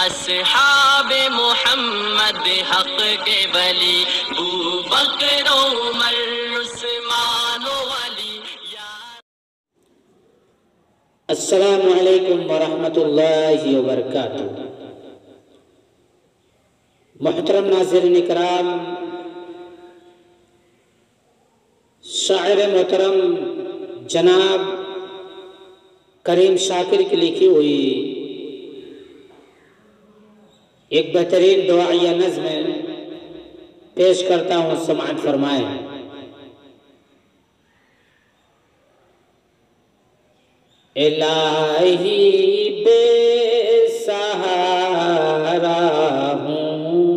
असहाब मोहम्मद हक के वली बू बकर उमर उस्मान अली। अस्सलामु अलैकुम वरहमतुल्लाहि वबरकातुहू। मुहतरम नाज़रीन इकराम, शायर मोहतरम जनाब करीम शाकिर की लिखी हुई एक बेहतरीन दुआया नज़्म पेश करता हूँ, समाअत फरमाएं। इलाही बेसहारा हूँ,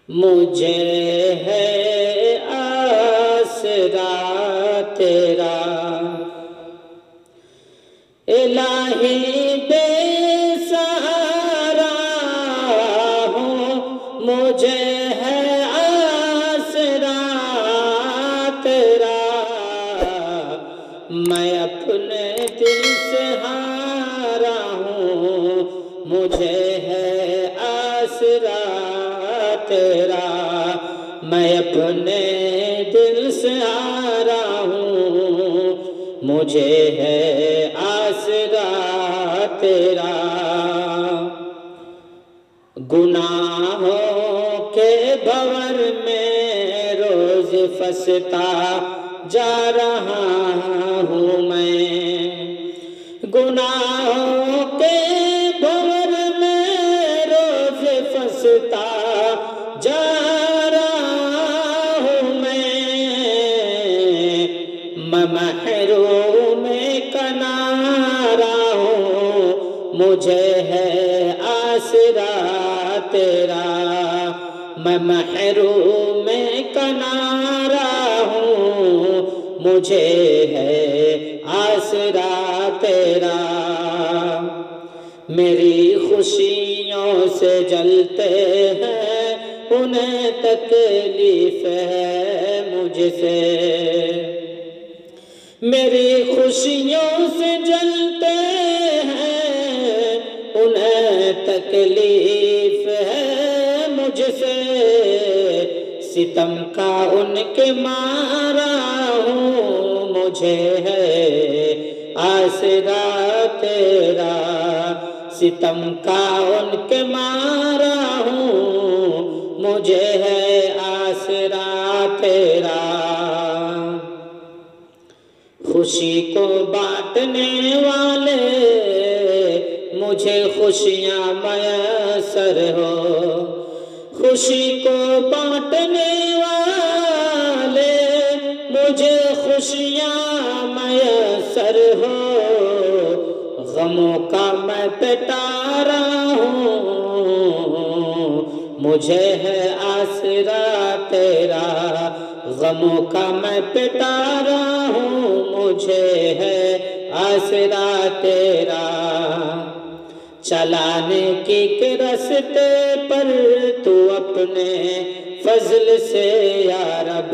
मुझे है आसरा तेरा। इलाही बेसहारा हूँ, मुझे है आसरा तेरा। मैं अपने दिल से हारा हूँ, मुझे है आसरा तेरा। मैं अपने दिल से हारा हूँ, मुझे है आसरा तेरा। गुनाहों के भंवर में रोज फंसता जा रहा हूँ मैं। गुनाहों के भंवर में रोज फंसता जा रहा हूँ मैं महरूम कनारा हूँ, मुझे है आसरा तेरा। मैं महरूम कनारा हूँ, मुझे है आसरा तेरा। मेरी खुशियों से जलते हैं, उन्हें तकलीफ है मुझसे। मेरी खुशियों से जलते हैं, उन्हें तकलीफ है मुझसे। सितम का उनके मारा हूँ, मुझे है आसरा तेरा। सितम का उनके मारा हूँ, मुझे है आसरा तेरा। खुशी को बांटने वाले मुझे खुशियाँ मयसर हो। खुशी को बांटने वाले मुझे खुशियाँ मयसर हो। गमों का मैं पिटारा हूँ, मुझे है आसरा तेरा। गमों का मैं पिटारा हूँ, मुझे है आसरा तेरा। चलाने की रास्ते पर तू अपने फजल से या रब।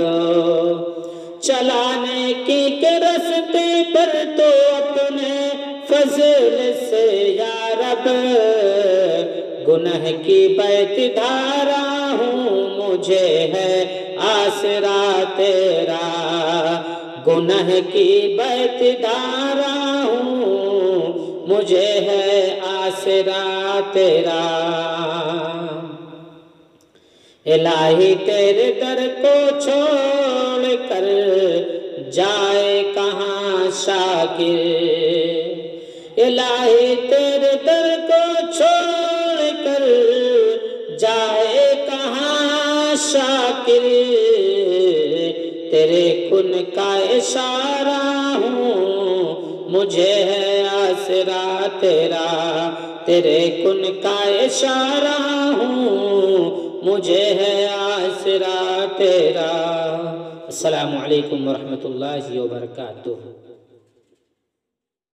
चलाने की रास्ते पर तो अपने फजल से या रब। गुनाह की बैत धारा हूँ, मुझे है आसरा तेरा। गुनाह की बैत धारा हूँ, मुझे है आसरा तेरा। इलाही तेरे दर को छोड़ कर जाए कहाँ शाकिर। इलाही तेरे दर को छोड़ कर जाए कहाँ शाकिर। तेरे कुन का इशारा हूँ, मुझे है आसरा तेरा। तेरे कुन का इशारा हूँ, मुझे है आसरा तेरा। अस्सलामु अलैकुम वरहमतुल्लाहि वबरकातुहू।